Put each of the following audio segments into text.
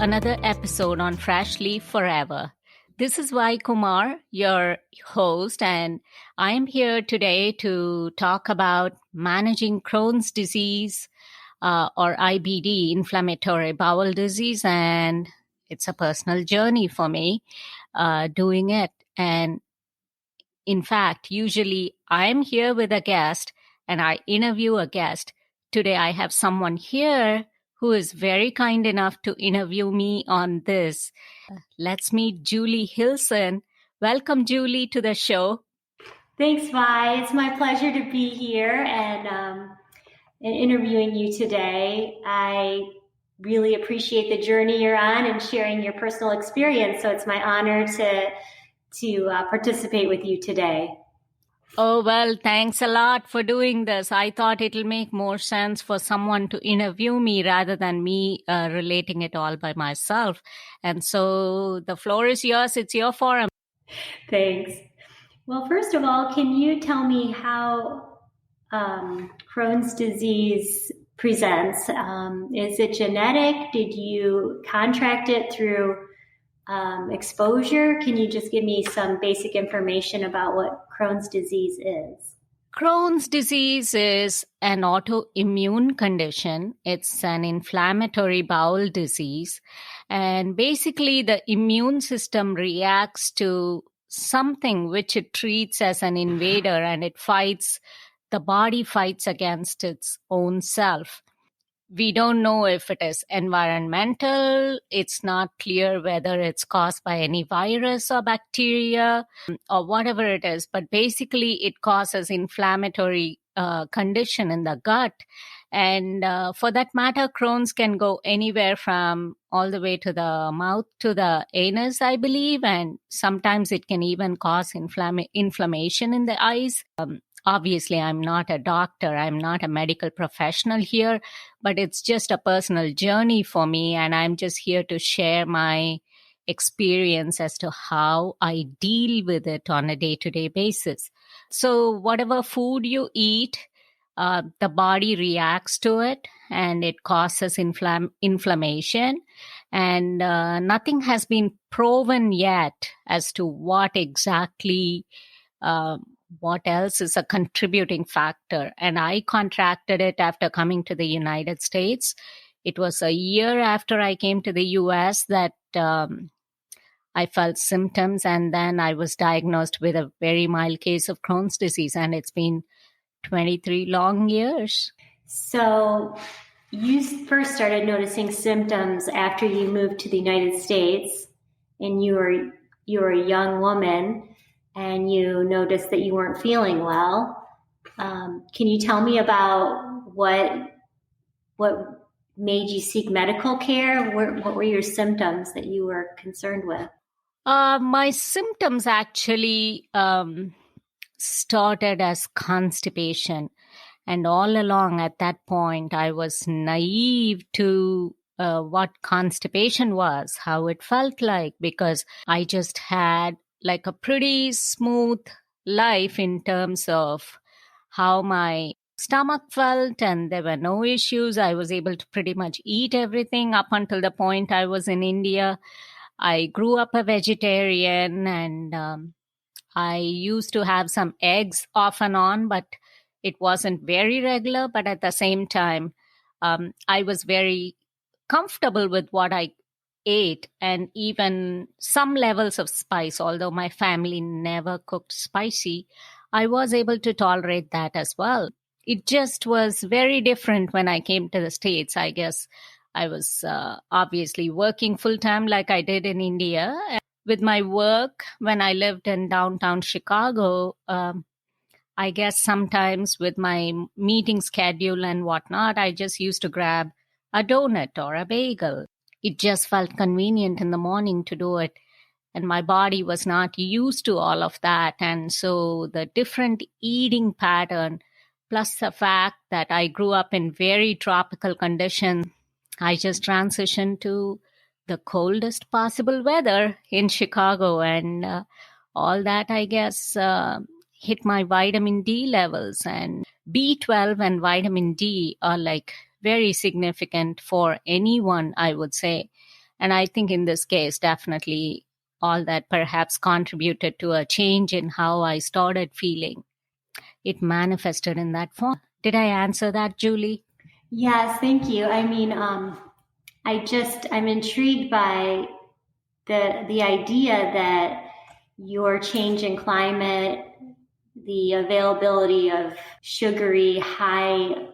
another episode on Fresh Leaf Forever. This is Vai Kumar, your host, and I am here today to talk about managing Crohn's disease or IBD, inflammatory bowel disease, and it's a personal journey for me doing it. And in fact, usually I'm here with a guest and I interview a guest. Today I have someone here who is very kind enough to interview me on this. Let's meet Julie Hilson. Welcome, Julie, to the show. Thanks, Vi. It's my pleasure to be here and interviewing you today. I really appreciate the journey you're on and sharing your personal experience. So it's my honor to participate with you today. Oh, well, thanks a lot for doing this. I thought it'll make more sense for someone to interview me rather than me relating it all by myself. And so the floor is yours. It's your forum. Thanks. Well, first of all, can you tell me how Crohn's disease presents? Is it genetic? Did you contract it through exposure? Can you just give me some basic information about what Crohn's disease is? Crohn's disease is an autoimmune condition. It's an inflammatory bowel disease. And basically, the immune system reacts to something which it treats as an invader, and the body fights against its own self. We don't know if it is environmental. It's not clear whether it's caused by any virus or bacteria or whatever it is. But basically, it causes inflammatory condition in the gut. And for that matter, Crohn's can go anywhere from all the way to the mouth to the anus, I believe. And sometimes it can even cause inflammation in the eyes. Obviously, I'm not a doctor. I'm not a medical professional here, but it's just a personal journey for me. And I'm just here to share my experience as to how I deal with it on a day-to-day basis. So whatever food you eat, the body reacts to it and it causes inflammation. And nothing has been proven yet as to what exactly what else is a contributing factor. And I contracted it after coming to the United States. It was a year after I came to the US that I felt symptoms, and then I was diagnosed with a very mild case of Crohn's disease, and it's been 23 long years. So you first started noticing symptoms after you moved to the United States, and you were a young woman, and you noticed that you weren't feeling well. Can you tell me about what made you seek medical care? What were your symptoms that you were concerned with? My symptoms actually started as constipation. And all along at that point, I was naive to what constipation was, how it felt like, because I just had like a pretty smooth life in terms of how my stomach felt, and there were no issues. I was able to pretty much eat everything up until the point I was in India. I grew up a vegetarian, and I used to have some eggs off and on, but it wasn't very regular. But at the same time, I was very comfortable with what I ate, and even some levels of spice. Although my family never cooked spicy, I was able to tolerate that as well. It just was very different when I came to the States. I guess I was obviously working full time like I did in India. And with my work, when I lived in downtown Chicago, I guess sometimes with my meeting schedule and whatnot, I just used to grab a donut or a bagel. It just felt convenient in the morning to do it. And my body was not used to all of that. And so the different eating pattern, plus the fact that I grew up in very tropical conditions, I just transitioned to the coldest possible weather in Chicago. And all that, I guess, hit my vitamin D levels. And B12 and vitamin D are like very significant for anyone, I would say. And I think in this case, definitely all that perhaps contributed to a change in how I started feeling. It manifested in that form. Did I answer that, Julie? Yes, thank you. I mean, I'm intrigued by the idea that your change in climate, the availability of sugary, high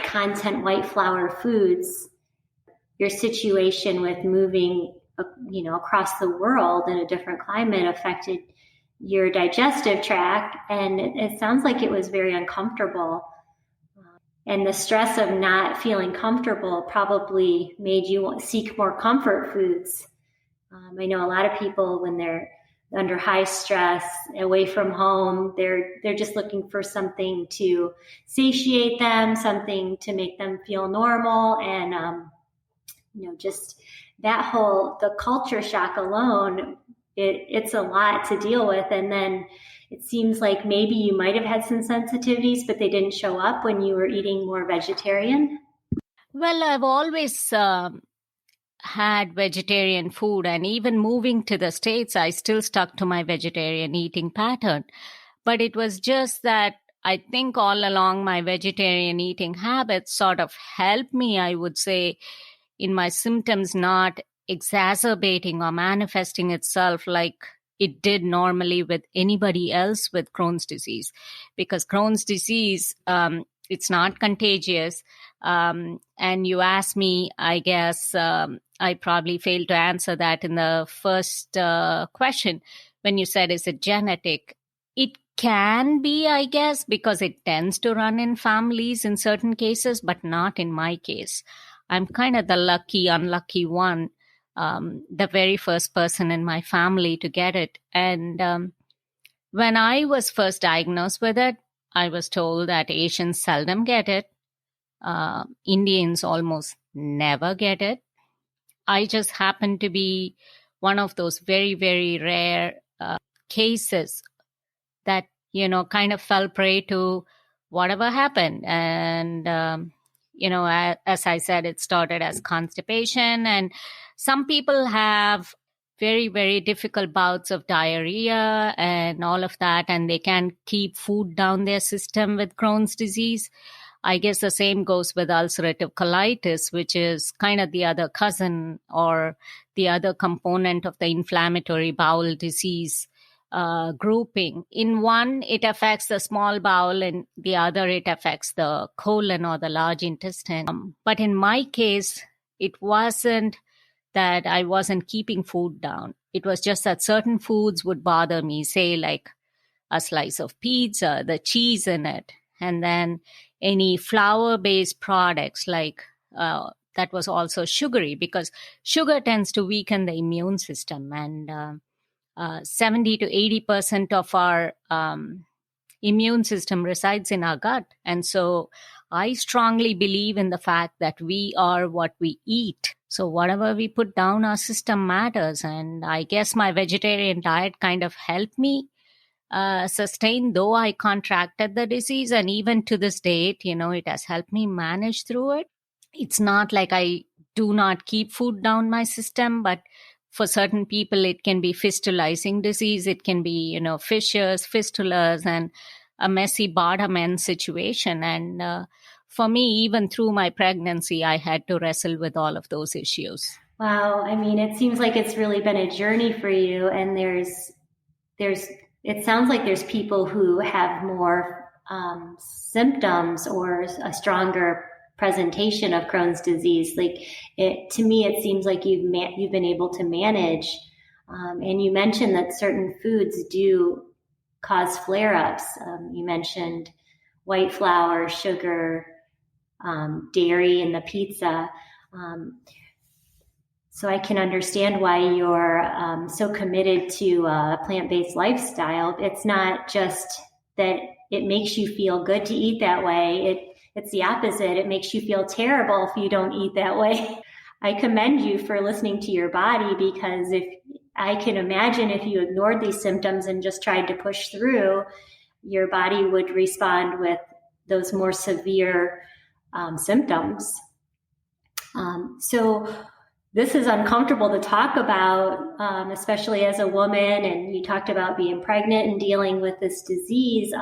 content white flour foods, your situation with moving, across the world in a different climate affected your digestive tract, and it sounds like it was very uncomfortable. And the stress of not feeling comfortable probably made you seek more comfort foods. I know a lot of people, when they're under high stress, away from home, they're just looking for something to satiate them, something to make them feel normal, and just the culture shock alone, it's a lot to deal with. And then it seems like maybe you might have had some sensitivities, but they didn't show up when you were eating more vegetarian. Well, I've always had vegetarian food, and even moving to the States, I still stuck to my vegetarian eating pattern. But it was just that I think all along my vegetarian eating habits sort of helped me, I would say, in my symptoms not exacerbating or manifesting itself like it did normally with anybody else with Crohn's disease. Because Crohn's disease, it's not contagious. And you asked me, I guess I probably failed to answer that in the first question when you said, is it genetic? It can be, I guess, because it tends to run in families in certain cases, but not in my case. I'm kind of the unlucky one, the very first person in my family to get it. And when I was first diagnosed with it, I was told that Asians seldom get it. Indians almost never get it. I just happen to be one of those very, very rare cases that, kind of fell prey to whatever happened. And, as I said, it started as constipation. And some people have very, very difficult bouts of diarrhea and all of that, and they can't keep food down their system with Crohn's disease. I guess the same goes with ulcerative colitis, which is kind of the other cousin or the other component of the inflammatory bowel disease grouping. In one, it affects the small bowel, and the other, it affects the colon or the large intestine. But in my case, it wasn't that I wasn't keeping food down. It was just that certain foods would bother me, say like a slice of pizza, the cheese in it, and then any flour-based products like that was also sugary, because sugar tends to weaken the immune system, and 70 to 80% of our immune system resides in our gut. And so I strongly believe in the fact that we are what we eat. So whatever we put down our system matters. And I guess my vegetarian diet kind of helped me sustain, though I contracted the disease. And even to this date, it has helped me manage through it. It's not like I do not keep food down my system, but for certain people, it can be fistulizing disease. It can be, fissures, fistulas, and a messy bottom end situation. And for me, even through my pregnancy, I had to wrestle with all of those issues. Wow. I mean, it seems like it's really been a journey for you. And it sounds like there's people who have more symptoms or a stronger presentation of Crohn's disease. To me, it seems like you've been able to manage. And you mentioned that certain foods do cause flare-ups. You mentioned white flour, sugar, dairy in the pizza. So I can understand why you're so committed to a plant-based lifestyle. It's not just that it makes you feel good to eat that way. It's the opposite. It makes you feel terrible if you don't eat that way. I commend you for listening to your body, because I can imagine if you ignored these symptoms and just tried to push through, your body would respond with those more severe symptoms. So this is uncomfortable to talk about, especially as a woman. And you talked about being pregnant and dealing with this disease.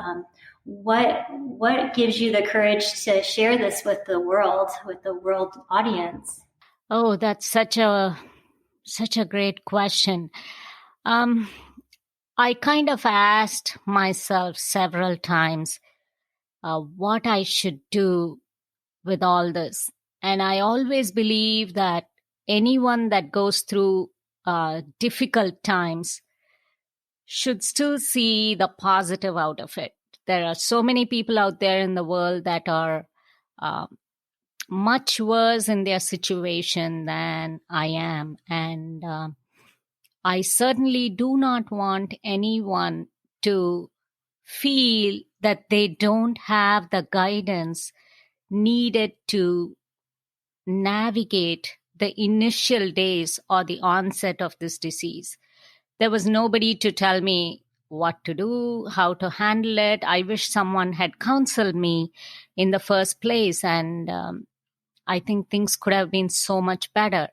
What gives you the courage to share this with the world audience? Oh, that's such a great question. Um, I kind of asked myself several times what I should do with all this. And I always believe that anyone that goes through difficult times should still see the positive out of it. There are so many people out there in the world that are uh, much worse in their situation than I am. And I certainly do not want anyone to feel that they don't have the guidance needed to navigate the initial days or the onset of this disease. There was nobody to tell me what to do, how to handle it. I wish someone had counseled me in the first place, and I think things could have been so much better.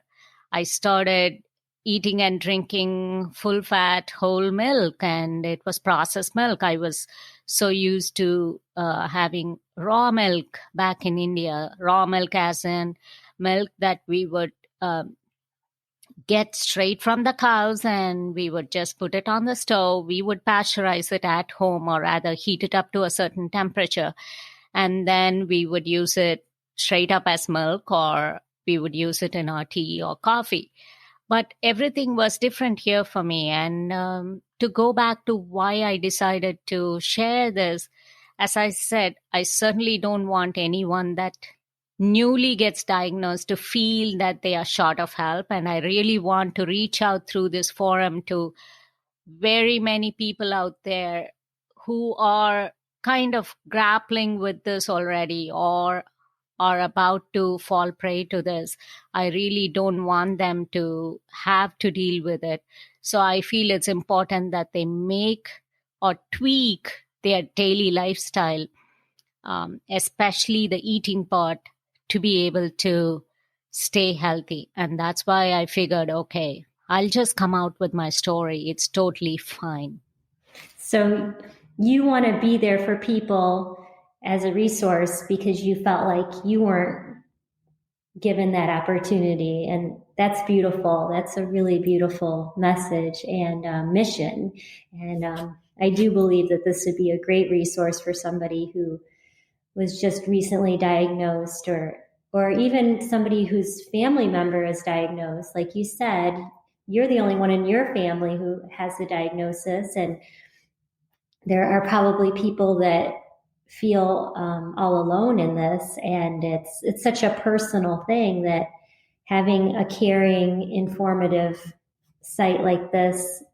I started eating and drinking full fat whole milk, and it was processed milk. I was so used to having raw milk back in India, raw milk as in milk that we would get straight from the cows, and we would just put it on the stove. We would pasteurize it at home, or rather heat it up to a certain temperature, and then we would use it straight up as milk, or we would use it in our tea or coffee. But everything was different here for me. And to go back to why I decided to share this, as I said, I certainly don't want anyone that newly gets diagnosed to feel that they are short of help. And I really want to reach out through this forum to very many people out there who are kind of grappling with this already or are about to fall prey to this. I really don't want them to have to deal with it. So I feel it's important that they make or tweak their daily lifestyle, especially the eating part, to be able to stay healthy. And that's why I figured, okay, I'll just come out with my story. It's totally fine. So you want to be there for people as a resource because you felt like you weren't given that opportunity. And that's beautiful. That's a really beautiful message and mission. And I do believe that this would be a great resource for somebody who was just recently diagnosed, or even somebody whose family member is diagnosed. Like you said, you're the only one in your family who has the diagnosis, and there are probably people that feel all alone in this, and it's such a personal thing that having a caring, informative site like this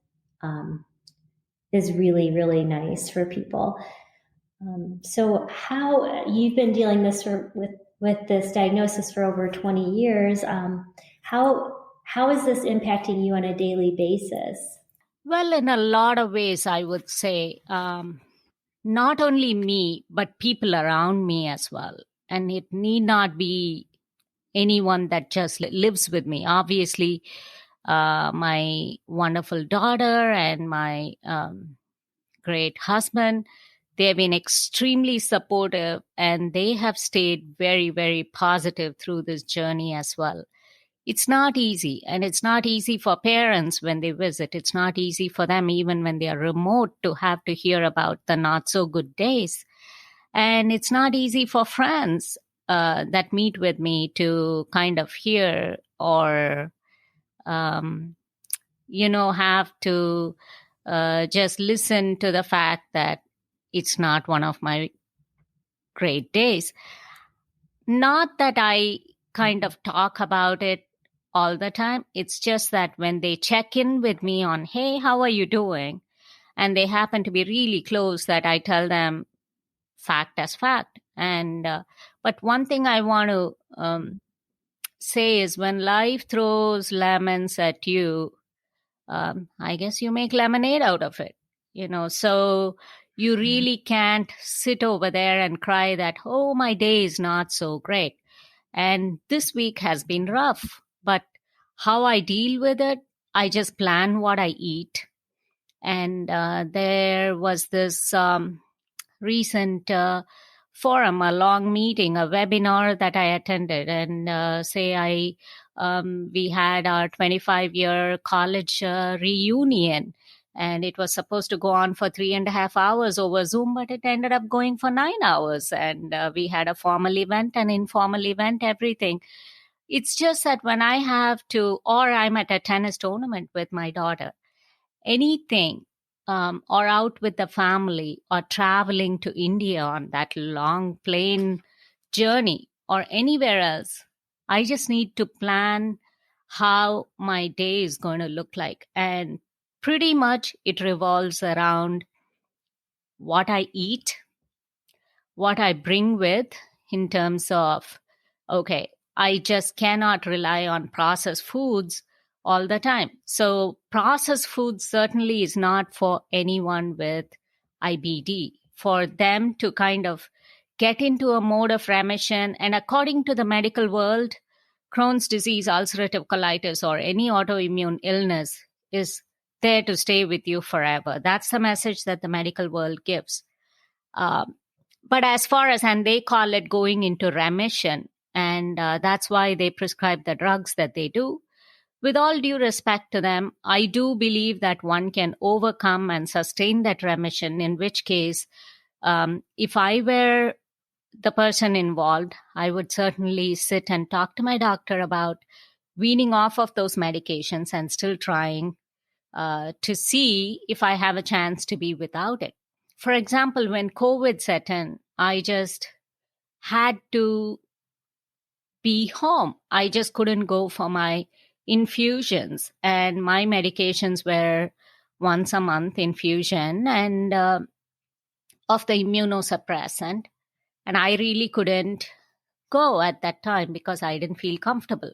is really, really nice for people. So, how you've been dealing with this diagnosis for over 20 years? How is this impacting you on a daily basis? Well, in a lot of ways, I would say, not only me, but people around me as well. And it need not be anyone that just lives with me. Obviously, my wonderful daughter and my great husband, they have been extremely supportive, and they have stayed very, very positive through this journey as well. It's not easy, and it's not easy for parents when they visit. It's not easy for them even when they are remote to have to hear about the not so good days. And it's not easy for friends that meet with me to kind of hear or um, have to just listen to the fact that it's not one of my great days. Not that I kind of talk about it all the time. It's just that when they check in with me on, hey, how are you doing? And they happen to be really close, that I tell them fact as fact. And, but one thing I want to say is, when life throws lemons at you, I guess you make lemonade out of it, so you really can't sit over there and cry that, oh, my day is not so great. And this week has been rough, but How I deal with it, I just plan what I eat. And there was this recent forum, a long meeting, a webinar that I attended, and we had our 25-year college reunion, and it was supposed to go on for 3.5 hours over Zoom, but it ended up going for 9 hours, and we had a formal event, an informal event, everything. It's just that when I have to, or I'm at a tennis tournament with my daughter, anything, or out with the family, or traveling to India on that long plane journey, or anywhere else, I just need to plan how my day is going to look like. And pretty much it revolves around what I eat, what I bring with, in terms of, okay, I just cannot rely on processed foods all the time. So, processed food certainly is not for anyone with IBD. For them to kind of get into a mode of remission, and according to the medical world, Crohn's disease, ulcerative colitis, or any autoimmune illness is there to stay with you forever. That's the message that the medical world gives. Um, but as far as, and they call it going into remission, and that's why they prescribe the drugs that they do. With all due respect to them, I do believe that one can overcome and sustain that remission, in which case, if I were the person involved, I would certainly sit and talk to my doctor about weaning off of those medications and still trying to see if I have a chance to be without it. For example, when COVID set in, I just had to be home. I just couldn't go for my infusions, and my medications were once a month infusion and of the immunosuppressant. And I really couldn't go at that time because I didn't feel comfortable.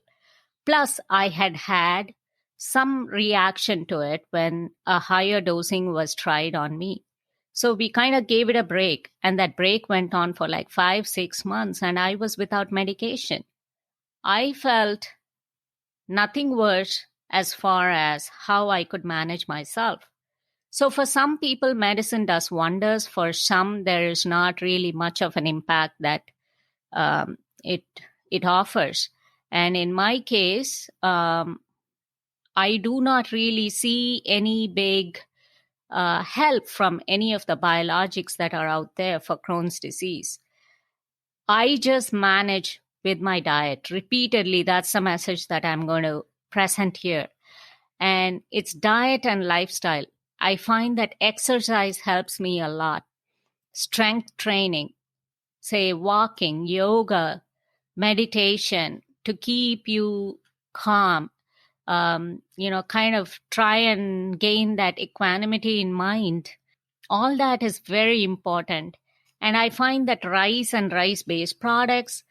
Plus, I had had some reaction to it when a higher dosing was tried on me. So we kind of gave it a break, and that break went on for like 5-6 months, and I was without medication. I felt nothing worse as far as how I could manage myself. So for some people, medicine does wonders. For some, there is not really much of an impact that um, it it offers. And in my case, I do not really see any big help from any of the biologics that are out there for Crohn's disease. I just manage with my diet repeatedly. That's the message that I'm going to present here. And it's diet and lifestyle. I find that exercise helps me a lot. Strength training, say walking, yoga, meditation, to keep you calm, kind of try and gain that equanimity in mind. All that is very important. And I find that rice and rice based products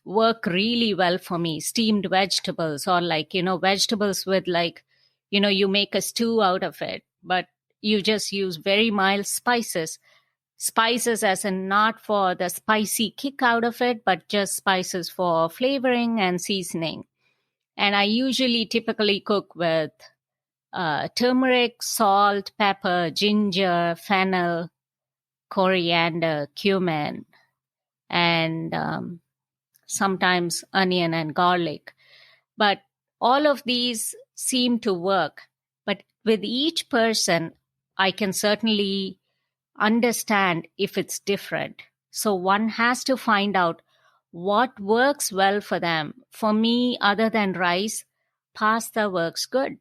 work really well for me. Steamed vegetables, or vegetables with you make a stew out of it, but you just use very mild spices. Spices as in not for the spicy kick out of it, but just spices for flavoring and seasoning. And I usually typically cook with turmeric, salt, pepper, ginger, fennel, coriander, cumin, and sometimes onion and garlic. But all of these seem to work. But with each person, I can certainly understand if it's different. So one has to find out what works well for them. For me, other than rice, pasta works good.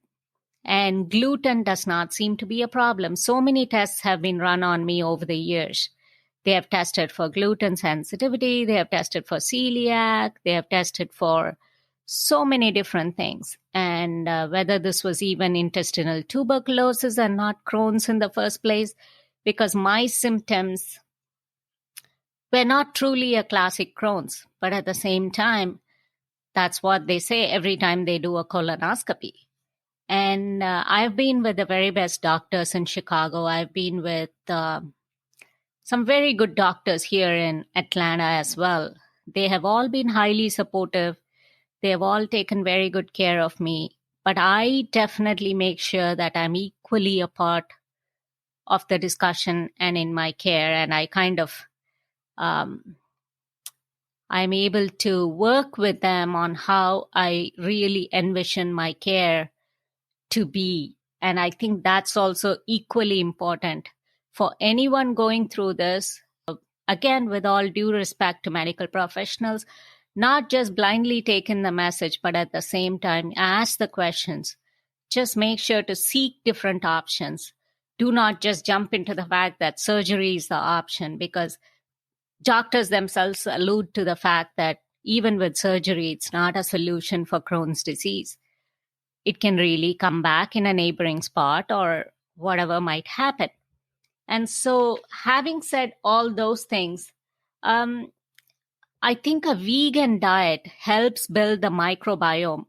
And gluten does not seem to be a problem. So many tests have been run on me over the years. They have tested for gluten sensitivity, they have tested for celiac, they have tested for so many different things. And whether this was even intestinal tuberculosis and not Crohn's in the first place, because my symptoms were not truly a classic Crohn's. But at the same time, that's what they say every time they do a colonoscopy. And I've been with the very best doctors in Chicago. I've been with some very good doctors here in Atlanta as well. They have all been highly supportive. They've all taken very good care of me, but I definitely make sure that I'm equally a part of the discussion and in my care. And I kind of, um, I'm able to work with them on how I really envision my care to be. And I think that's also equally important for anyone going through this. Again, with all due respect to medical professionals, not just blindly take in the message, but at the same time, ask the questions. Just make sure to seek different options. Do not just jump into the fact that surgery is the option, because doctors themselves allude to the fact that even with surgery, it's not a solution for Crohn's disease. It can really come back in a neighboring spot or whatever might happen. And so, having said all those things, um, I think a vegan diet helps build the microbiome,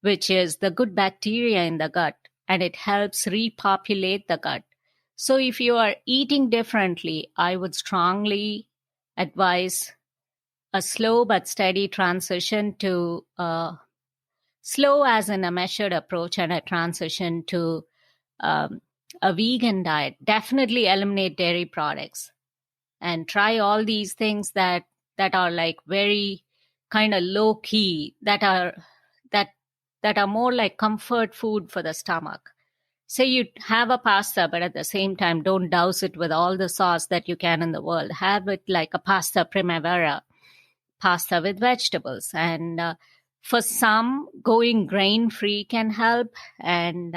which is the good bacteria in the gut, and it helps repopulate the gut. So, if you are eating differently, I would strongly advise a slow but steady transition to slow as in a measured approach, and a transition to um, a vegan diet. Definitely eliminate dairy products and try all these things that are like very kind of low key, that that are more like comfort food for the stomach. Say you have a pasta, but at the same time, don't douse it with all the sauce that you can in the world. Have it like a pasta primavera, pasta with vegetables. And for some, going grain free can help. And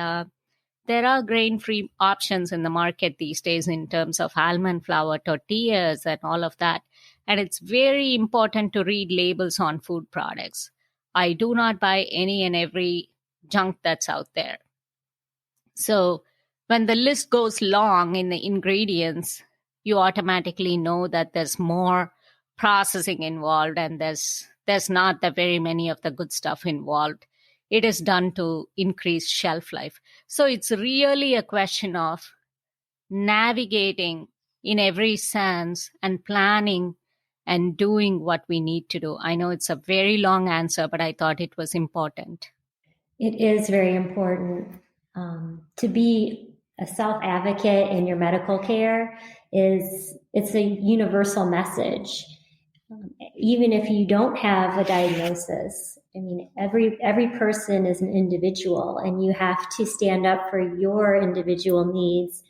there are grain free options in the market these days in terms of almond flour tortillas and all of that. And it's very important to read labels on food products. I do not buy any and every junk that's out there. So when the list goes long in the ingredients, you automatically know that there's more processing involved, and there's not that very many of the good stuff involved. It is done to increase shelf life. So it's really a question of navigating in every sense and planning and doing what we need to do. I know it's a very long answer, but I thought it was important. It is very important to be a self advocate in your medical care. It's a universal message. Even if you don't have a diagnosis, I mean, every person is an individual, and you have to stand up for your individual needs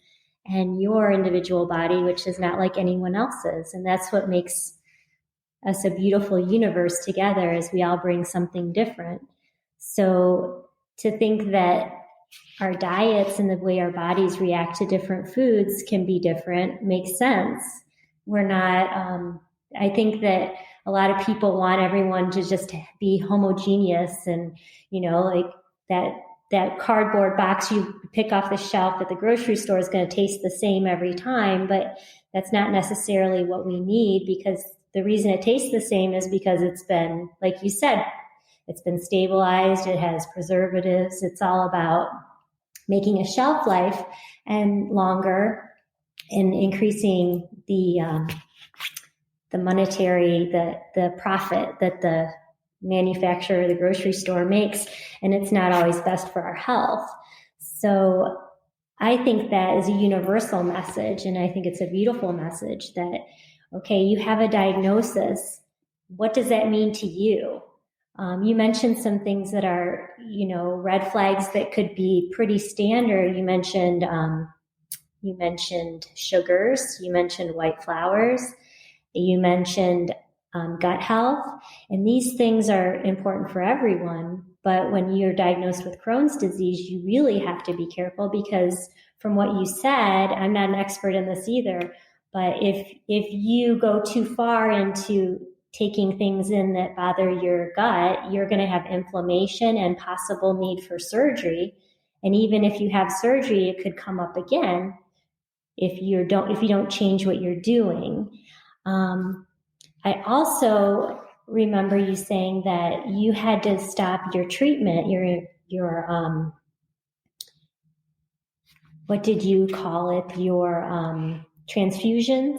and your individual body, which is not like anyone else's. And that's what makes us a beautiful universe together, as we all bring something different. So to think that our diets and the way our bodies react to different foods can be different makes sense. We're not, I think that a lot of people want everyone to just be homogeneous, and, like that cardboard box you pick off the shelf at the grocery store is going to taste the same every time, but that's not necessarily what we need, because the reason it tastes the same is because it's been, like you said, it's been stabilized, it has preservatives. It's all about making a shelf life and longer, and increasing the monetary, the profit that the manufacturer, the grocery store makes, and it's not always best for our health. So I think that is a universal message, and I think it's a beautiful message that, okay, you have a diagnosis. What does that mean to you? You mentioned some things that are, red flags that could be pretty standard. You mentioned sugars. You mentioned white flours. You mentioned gut health. And these things are important for everyone. But when you're diagnosed with Crohn's disease, you really have to be careful, because from what you said, I'm not an expert in this either, but if you go too far into taking things in that bother your gut, you're going to have inflammation and possible need for surgery. And even if you have surgery, it could come up again if you don't change what you're doing. I also remember you saying that you had to stop your treatment, your what did you call it? Your transfusions?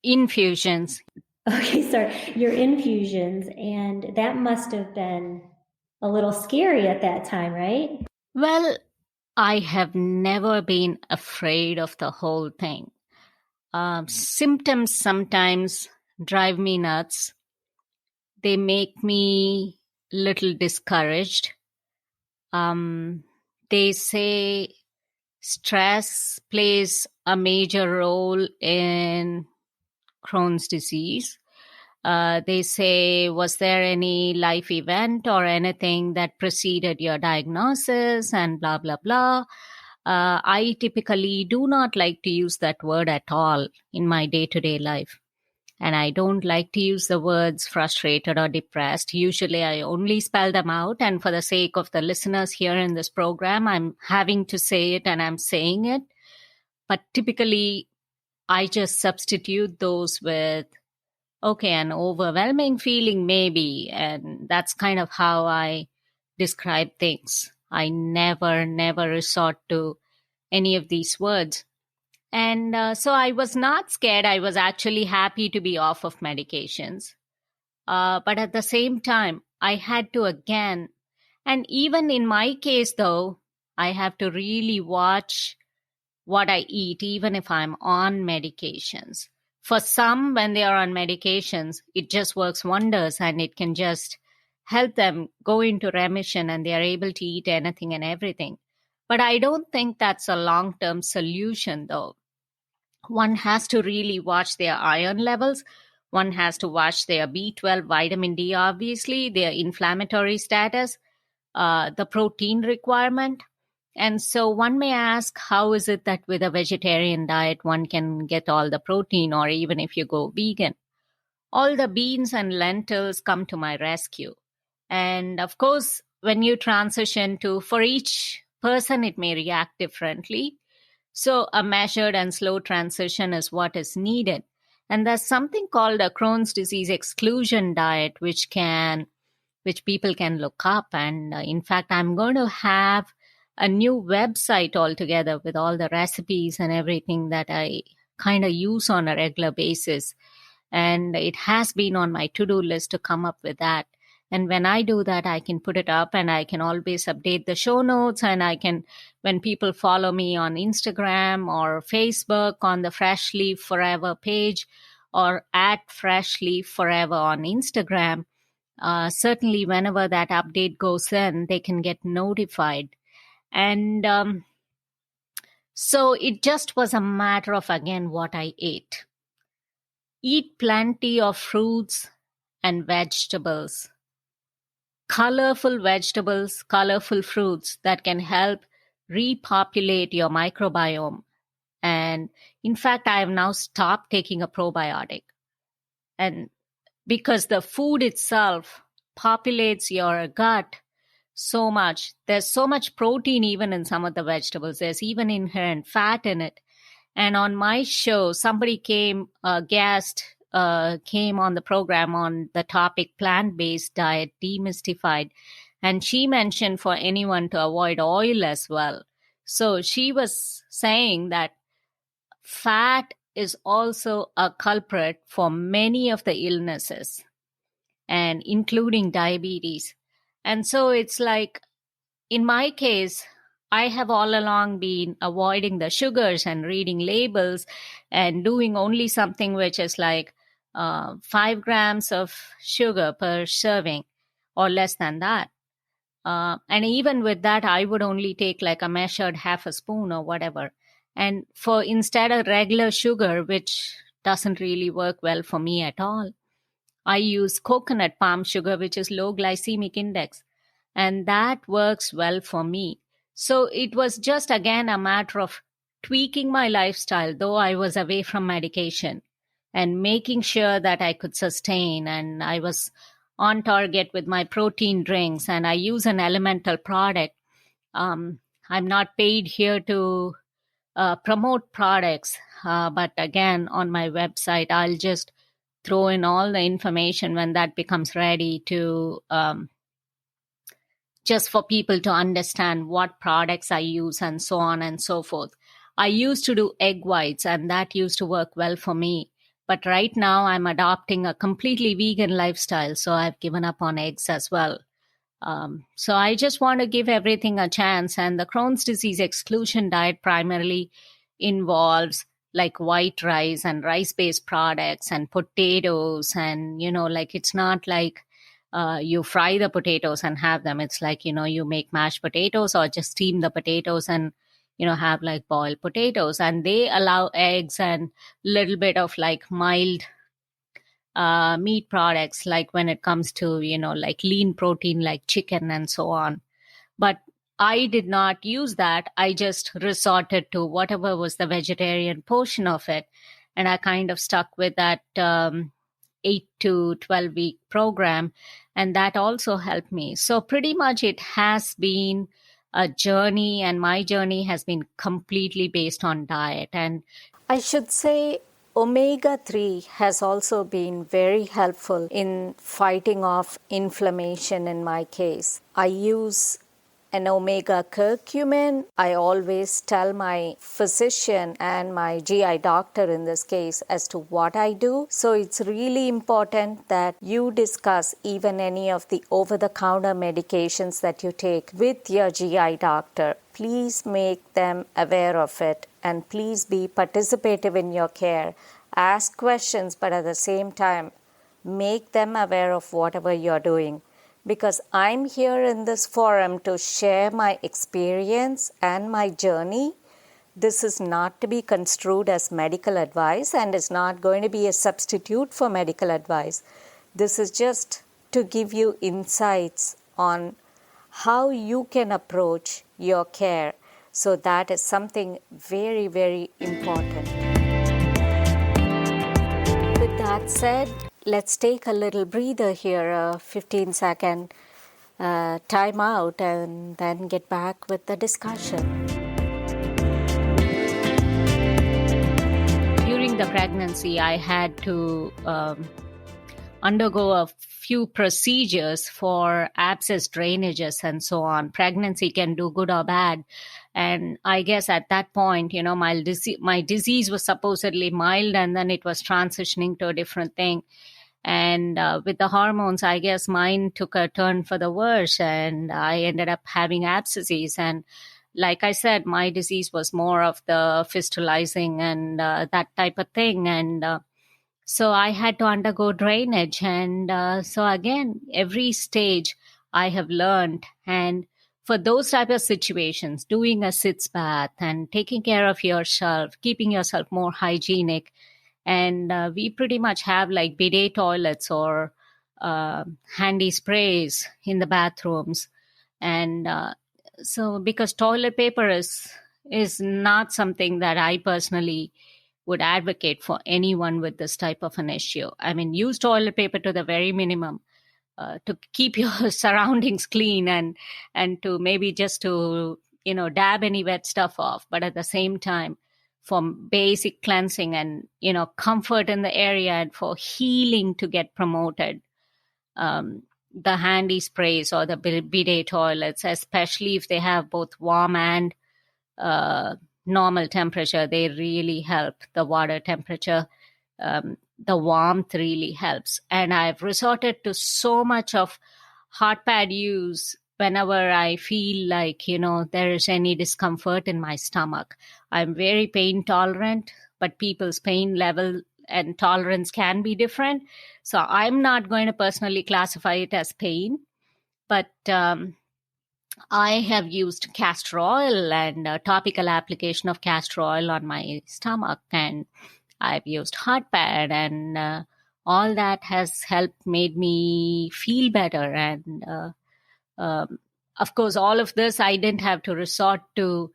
Infusions. Okay, sorry, your infusions, and that must have been a little scary at that time, right? Well, I have never been afraid of the whole thing. Symptoms sometimes drive me nuts. They make me little discouraged. Um, they say stress plays a major role in Crohn's disease. They say, was there any life event or anything that preceded your diagnosis and blah, blah, blah. I typically do not like to use that word at all in my day to day life. And I don't like to use the words frustrated or depressed. Usually I only spell them out. And for the sake of the listeners here in this program, I'm having to say it and I'm saying it. But typically I just substitute those with, okay, an overwhelming feeling maybe. And that's kind of how I describe things. I never resort to any of these words. And so I was not scared. I was actually happy to be off of medications. But at the same time, I had to again, and even in my case, though, I have to really watch what I eat, even if I'm on medications. For some, when they are on medications, it just works wonders and it can just help them go into remission and they are able to eat anything and everything. But I don't think that's a long term solution, though. One has to really watch their iron levels. One has to watch their B12, vitamin D, obviously, their inflammatory status, the protein requirement. And so one may ask, how is it that with a vegetarian diet, one can get all the protein, or even if you go vegan? All the beans and lentils come to my rescue. And of course, when you transition to, for each person, it may react differently. So a measured and slow transition is what is needed. And there's something called a Crohn's disease exclusion diet, which people can look up. And in fact, I'm going to have a new website altogether with all the recipes and everything that I kind of use on a regular basis. And it has been on my to-do list to come up with that. And when I do that, I can put it up and I can always update the show notes. And I can, when people follow me on Instagram or Facebook on the Fresh Leaf Forever page or at Fresh Leaf Forever on Instagram, certainly whenever that update goes in, they can get notified. And so it just was a matter of, again, what I ate. Eat plenty of fruits and vegetables. Colorful fruits that can help repopulate your microbiome. And in fact, I have now stopped taking a probiotic. And because the food itself populates your gut so much, there's so much protein even in some of the vegetables. There's even inherent fat in it. And on my show, somebody came, a guest came on the program on the topic plant-based diet, demystified. And she mentioned for anyone to avoid oil as well. So she was saying that fat is also a culprit for many of the illnesses, and including diabetes. And so it's like, in my case, I have all along been avoiding the sugars and reading labels and doing only something which is like 5 grams of sugar per serving or less than that. And even with that, I would only take like a measured half a spoon or whatever. And for instead of regular sugar, which doesn't really work well for me at all, I use coconut palm sugar, which is low glycemic index. And that works well for me. So it was just again a matter of tweaking my lifestyle, though I was away from medication, and making sure that I could sustain. And I was on target with my protein drinks, and I use an elemental product. I'm not paid here to promote products, but again, on my website, I'll just throw in all the information when that becomes ready to just for people to understand what products I use and so on and so forth. I used to do egg whites, and that used to work well for me. But right now, I'm adopting a completely vegan lifestyle. So I've given up on eggs as well. So I just want to give everything a chance. And the Crohn's disease exclusion diet primarily involves like white rice and rice based products and potatoes. And, like it's not like you fry the potatoes and have them. It's like, you make mashed potatoes or just steam the potatoes and, have like boiled potatoes. And they allow eggs and little bit of like mild meat products, like when it comes to, like lean protein, like chicken and so on. But I did not use that. I just resorted to whatever was the vegetarian portion of it. And I kind of stuck with that 8 to 12 week program. And that also helped me. So pretty much it has been a journey, and my journey has been completely based on diet. And I should say omega 3 has also been very helpful in fighting off inflammation in my case. I use an omega curcumin. I always tell my physician and my GI doctor in this case as to what I do. So it's really important that you discuss even any of the over-the-counter medications that you take with your GI doctor. Please make them aware of it, and please be participative in your care. Ask questions, but at the same time, make them aware of whatever you're doing. Because I'm here in this forum to share my experience and my journey. This is not to be construed as medical advice, and is not going to be a substitute for medical advice. This is just to give you insights on how you can approach your care. So that is something very, very important. With that said, let's take a little breather here, a 15-second time out, and then get back with the discussion. During the pregnancy, I had to undergo a few procedures for abscess drainages and so on. Pregnancy can do good or bad. And I guess at that point, my disease was supposedly mild, and then it was transitioning to a different thing. And with the hormones, I guess mine took a turn for the worse, and I ended up having abscesses. And like I said, my disease was more of the fistulizing and that type of thing. And so I had to undergo drainage. And so again, every stage I have learned. And for those type of situations, doing a sitz bath and taking care of yourself, keeping yourself more hygienic. And we pretty much have like bidet toilets or handy sprays in the bathrooms. And so because toilet paper is not something that I personally would advocate for anyone with this type of an issue. I mean, use toilet paper to the very minimum to keep your surroundings clean, and to maybe just to, dab any wet stuff off. But at the same time, for basic cleansing and, comfort in the area, and for healing to get promoted, the handy sprays or the bidet toilets, especially if they have both warm and normal temperature, they really help. The water temperature, the warmth really helps. And I've resorted to so much of hot pad use whenever I feel like, there is any discomfort in my stomach. I'm very pain tolerant, but people's pain level and tolerance can be different. So I'm not going to personally classify it as pain, but I have used castor oil and topical application of castor oil on my stomach, and I've used hot pad, and all that has helped made me feel better. And of course, all of this I didn't have to resort to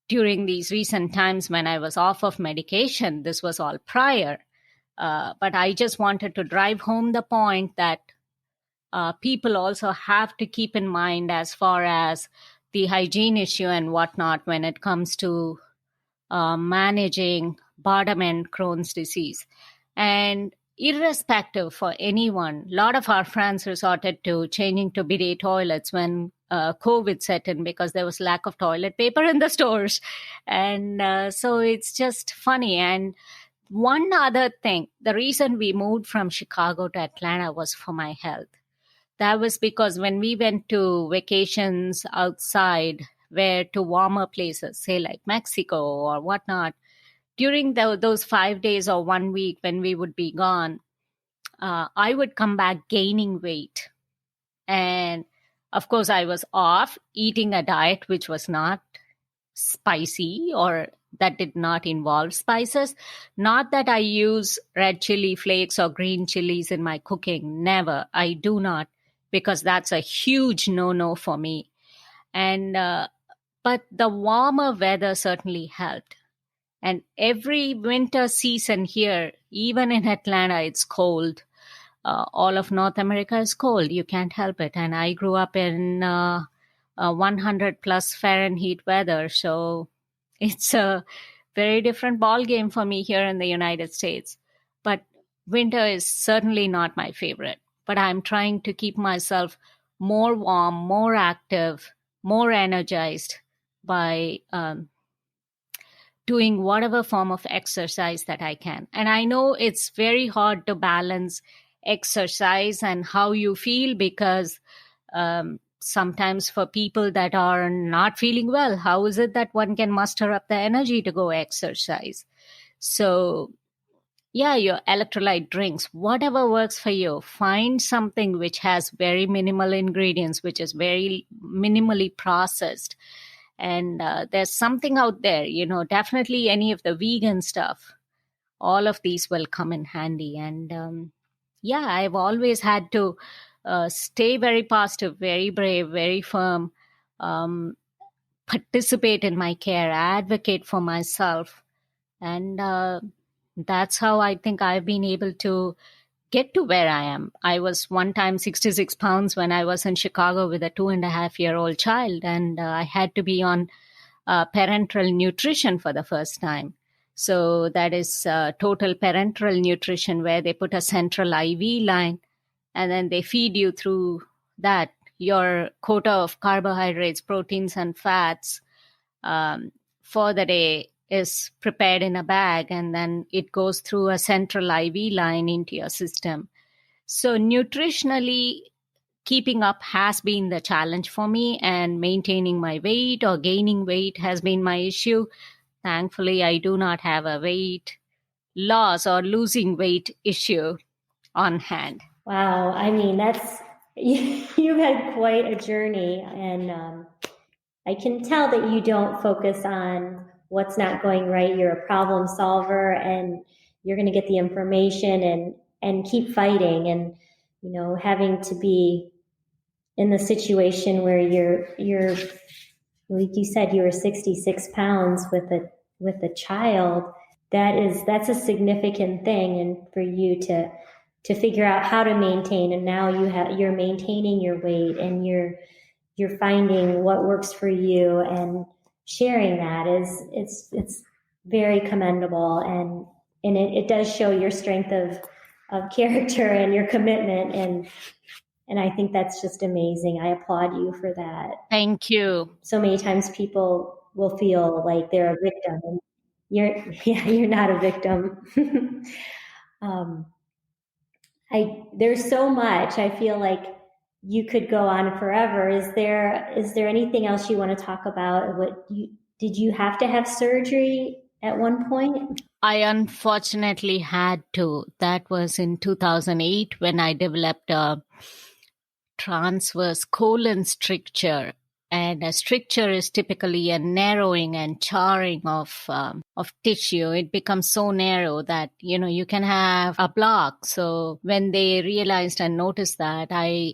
during these recent times when I was off of medication. This was all prior. But I just wanted to drive home the point that people also have to keep in mind as far as the hygiene issue and whatnot when it comes to managing bottom end Crohn's disease. And irrespective for anyone, a lot of our friends resorted to changing to bidet toilets when COVID set in, because there was lack of toilet paper in the stores. And so it's just funny. And One other thing, the reason we moved from Chicago to Atlanta was for my health. That was because when we went to vacations outside, where to warmer places, say like Mexico or whatnot, during those 5 days or 1 week when we would be gone, I would come back gaining weight. And of course, I was off eating a diet which was not spicy or that did not involve spices. Not that I use red chili flakes or green chilies in my cooking. Never. I do not, because that's a huge no-no for me. And but the warmer weather certainly helped. And every winter season here, even in Atlanta, it's cold. All of North America is cold. You can't help it. And I grew up in 100 plus Fahrenheit weather. So it's a very different ball game for me here in the United States. But winter is certainly not my favorite. But I'm trying to keep myself more warm, more active, more energized by doing whatever form of exercise that I can. And I know it's very hard to balance exercise and how you feel, because sometimes for people that are not feeling well, how is it that one can muster up the energy to go exercise? So yeah, your electrolyte drinks, whatever works for you, find something which has very minimal ingredients, which is very minimally processed. And there's something out there, definitely any of the vegan stuff, all of these will come in handy. And yeah, I've always had to stay very positive, very brave, very firm, participate in my care, advocate for myself. And that's how I think I've been able to get to where I am. I was one time 66 pounds when I was in Chicago with a 2.5-year-old child, and I had to be on parenteral nutrition for the first time. So that is total parenteral nutrition, where they put a central IV line and then they feed you through that your quota of carbohydrates, proteins, and fats for the day is prepared in a bag, and then it goes through a central IV line into your system. So nutritionally, keeping up has been the challenge for me, and maintaining my weight or gaining weight has been my issue. Thankfully, I do not have a weight loss or losing weight issue on hand. Wow. I mean, you've had quite a journey, and I can tell that you don't focus on what's not going right. You're a problem solver, and you're going to get the information and keep fighting. And, having to be in the situation where you're, like you said, you were 66 pounds with a child. That's a significant thing. And for you to figure out how to maintain, and now you're maintaining your weight, and you're finding what works for you and sharing that it's very commendable, and it does show your strength of character and your commitment, and I think that's just amazing. I applaud you for that. Thank you. So many times people will feel like they're a victim, and you're not a victim. There's so much. I feel like you could go on forever. Is there anything else you want to talk about? Did you have to have surgery at one point? I unfortunately had to. That was in 2008 when I developed a transverse colon stricture. And a stricture is typically a narrowing and charring of tissue. It becomes so narrow that, you can have a block. So when they realized and noticed that,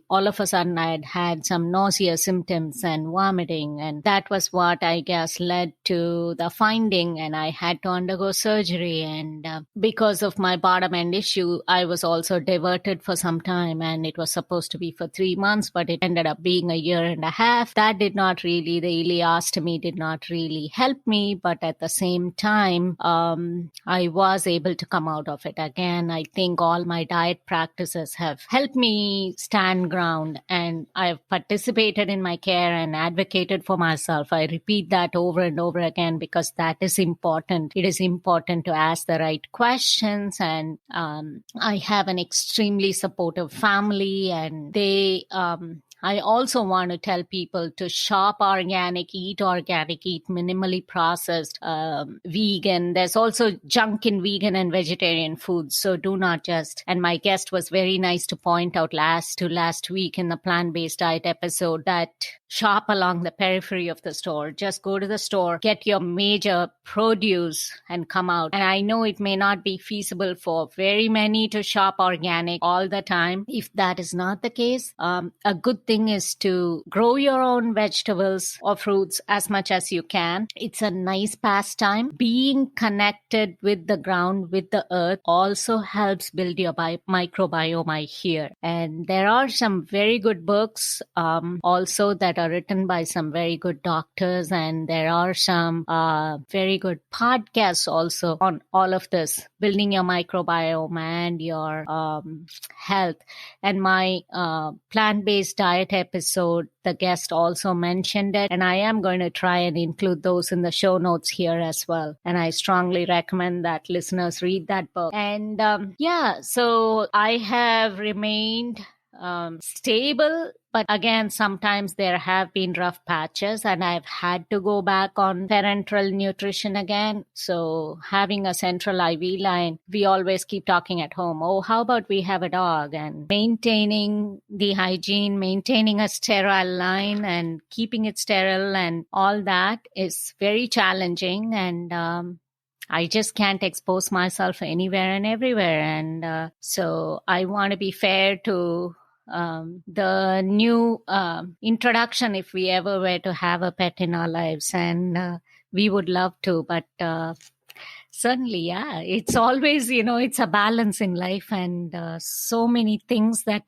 all of a sudden I had some nausea symptoms and vomiting. And that was what I guess led to the finding, and I had to undergo surgery. And because of my bottom end issue, I was also diverted for some time, and it was supposed to be for 3 months, but it ended up being a year and a half. That did not really, the ileostomy did not really help me, but at the same time, I was able to come out of it. Again, I think all my diet practices have helped me stand ground, and I've participated in my care and advocated for myself. I repeat that over and over again because that is important. It is important to ask the right questions, and I have an extremely supportive family, and I also want to tell people to shop organic, eat minimally processed, vegan. There's also junk in vegan and vegetarian foods. So do not just, and my guest was very nice to point out last week in the plant-based diet episode that shop along the periphery of the store. Just go to the store, get your major produce and come out. And I know it may not be feasible for very many to shop organic all the time. If that is not the case, a good thing is to grow your own vegetables or fruits as much as you can. It's a nice pastime. Being connected with the ground, with the earth, also helps build your microbiome, I hear. And there are some very good books also that are written by some very good doctors, and there are some very good podcasts also on all of this, building your microbiome and your health. And my plant-based diet episode, the guest also mentioned it, and I am going to try and include those in the show notes here as well. And I strongly recommend that listeners read that book. And so I have remained stable, but again, sometimes there have been rough patches and I've had to go back on parenteral nutrition again. So having a central IV line, we always keep talking at home, oh, how about we have a dog? And maintaining the hygiene, maintaining a sterile line and keeping it sterile and all that is very challenging. And I just can't expose myself anywhere and everywhere. And so I want to be fair to the new introduction if we ever were to have a pet in our lives, and we would love to, but certainly, it's always, it's a balance in life, and so many things that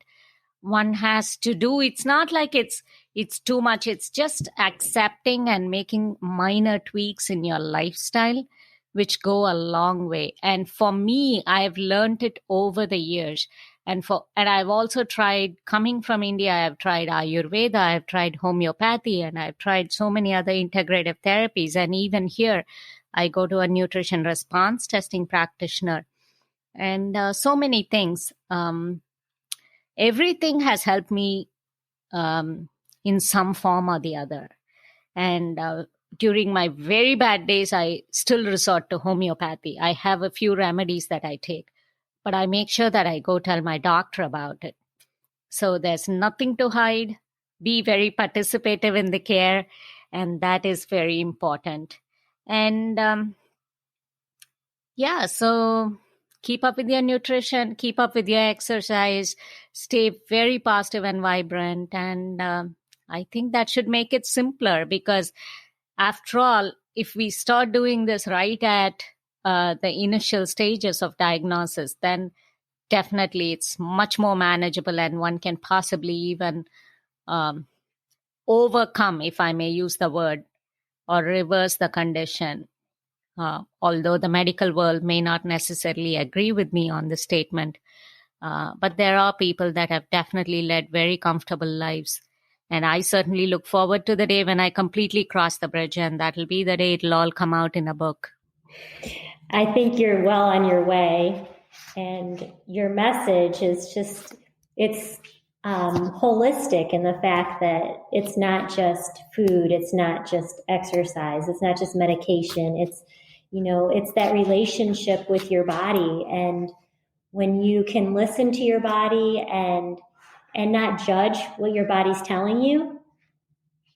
one has to do. It's not like it's too much. It's just accepting and making minor tweaks in your lifestyle, which go a long way. And for me, I've learned it over the years. And I've also tried, coming from India, I've tried Ayurveda, I've tried homeopathy, and I've tried so many other integrative therapies. And even here, I go to a nutrition response testing practitioner, and so many things. Everything has helped me in some form or the other. And during my very bad days, I still resort to homeopathy. I have a few remedies that I take, but I make sure that I go tell my doctor about it. So there's nothing to hide. Be very participative in the care, and that is very important. And so keep up with your nutrition, keep up with your exercise, stay very positive and vibrant. And I think that should make it simpler, because after all, if we start doing this right at the initial stages of diagnosis, then definitely it's much more manageable, and one can possibly even overcome, if I may use the word, or reverse the condition. Although the medical world may not necessarily agree with me on the statement, but there are people that have definitely led very comfortable lives. And I certainly look forward to the day when I completely cross the bridge, and that'll be the day it'll all come out in a book. I think you're well on your way, and your message is just, it's holistic in the fact that it's not just food, it's not just exercise, it's not just medication, it's that relationship with your body. And when you can listen to your body and not judge what your body's telling you,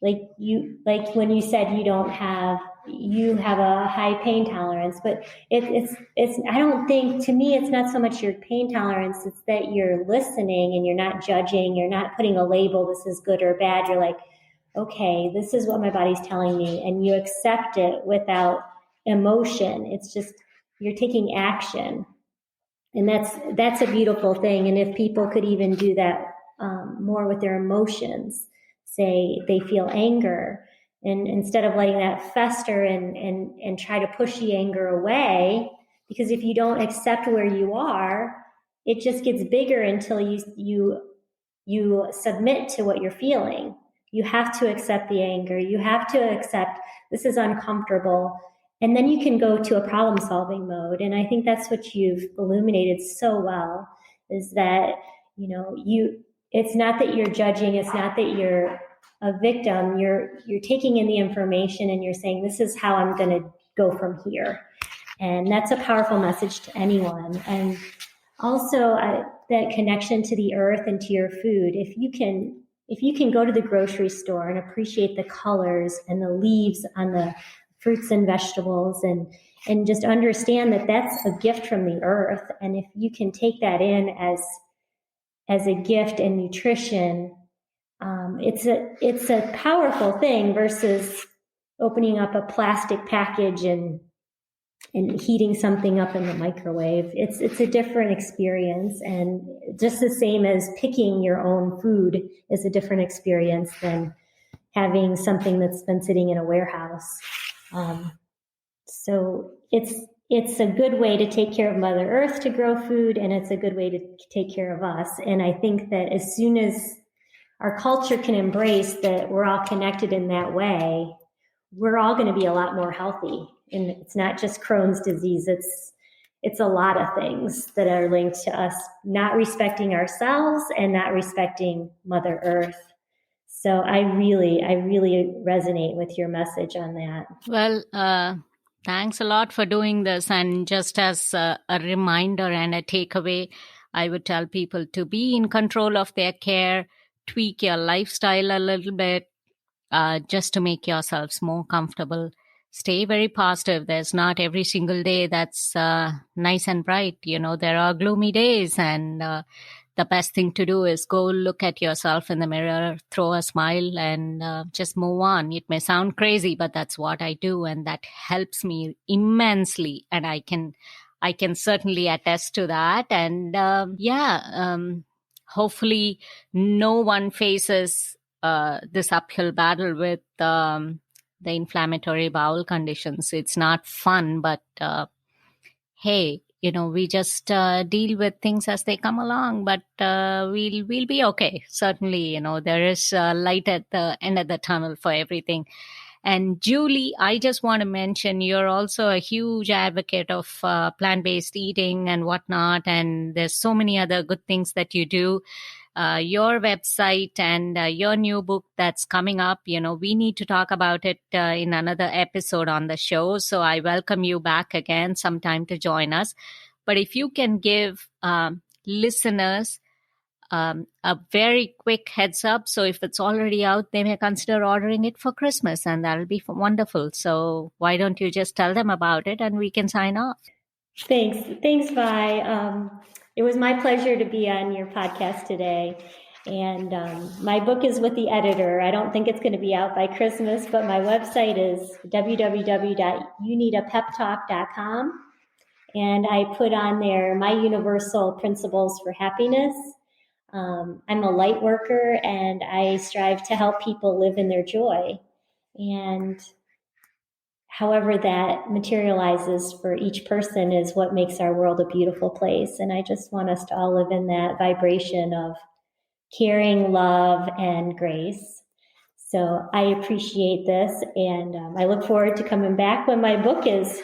like when you said you have a high pain tolerance, but it's I don't think, to me, it's not so much your pain tolerance, it's that you're listening and you're not judging, you're not putting a label, this is good or bad. You're like, okay, this is what my body's telling me, and you accept it without emotion. It's just, you're taking action. And that's a beautiful thing. And if people could even do that more with their emotions. say they feel anger. And instead of letting that fester and try to push the anger away, because if you don't accept where you are, it just gets bigger until you submit to what you're feeling. You have to accept the anger. You have to accept this is uncomfortable. And then you can go to a problem solving mode. And I think that's what you've illuminated so well, is that, it's not that you're judging. It's not that you're a victim. You're taking in the information and you're saying, this is how I'm going to go from here. And that's a powerful message to anyone. And also that connection to the earth and to your food. If you can go to the grocery store and appreciate the colors and the leaves on the fruits and vegetables and just understand that that's a gift from the earth. And if you can take that in as a gift and nutrition, it's a powerful thing versus opening up a plastic package and heating something up in the microwave. It's a different experience, and just the same as picking your own food is a different experience than having something that's been sitting in a warehouse. So it's a good way to take care of Mother Earth to grow food, and it's a good way to take care of us. And I think that as soon as our culture can embrace that we're all connected in that way, we're all going to be a lot more healthy. And it's not just Crohn's disease. It's a lot of things that are linked to us not respecting ourselves and not respecting Mother Earth. So I really resonate with your message on that. Well, thanks a lot for doing this. And just as a reminder and a takeaway, I would tell people to be in control of their care, tweak your lifestyle a little bit, just to make yourselves more comfortable. Stay very positive. There's not every single day that's nice and bright. There are gloomy days, and the best thing to do is go look at yourself in the mirror, throw a smile, and just move on. It may sound crazy, but that's what I do, and that helps me immensely. And I can certainly attest to that. And hopefully no one faces this uphill battle with the inflammatory bowel conditions. It's not fun, but hey, we just deal with things as they come along, but we'll be okay. Certainly, there is light at the end of the tunnel for everything. And Julie, I just want to mention you're also a huge advocate of plant-based eating and whatnot, and there's so many other good things that you do. Your website and your new book that's coming up, we need to talk about it in another episode on the show. So I welcome you back again sometime to join us. But if you can give listeners a very quick heads up. So if it's already out, they may consider ordering it for Christmas, and that'll be wonderful. So why don't you just tell them about it and we can sign off? Thanks, Vi. It was my pleasure to be on your podcast today. And my book is with the editor. I don't think it's going to be out by Christmas, but my website is www.youneedapeptalk.com. And I put on there my universal principles for happiness. I'm a light worker, and I strive to help people live in their joy. And however that materializes for each person is what makes our world a beautiful place. And I just want us to all live in that vibration of caring, love, and grace. So I appreciate this, and I look forward to coming back when my book is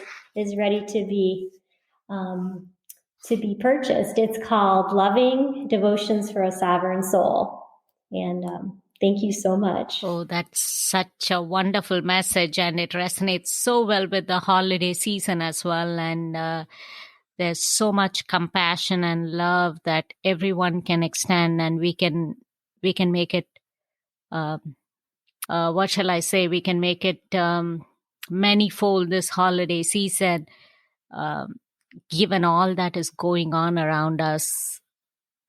ready to be purchased. It's called Loving Devotions for a Sovereign Soul. And thank you so much. Oh, that's such a wonderful message, and it resonates so well with the holiday season as well. And there's so much compassion and love that everyone can extend, and we can make it. What shall I say? We can make it manifold this holiday season, given all that is going on around us.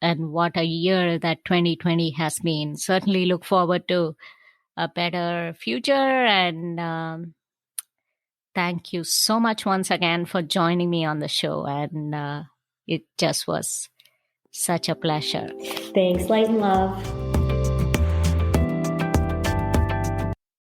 And what a year that 2020 has been. Certainly look forward to a better future. And thank you so much once again for joining me on the show. And it just was such a pleasure. Thanks. Light and love.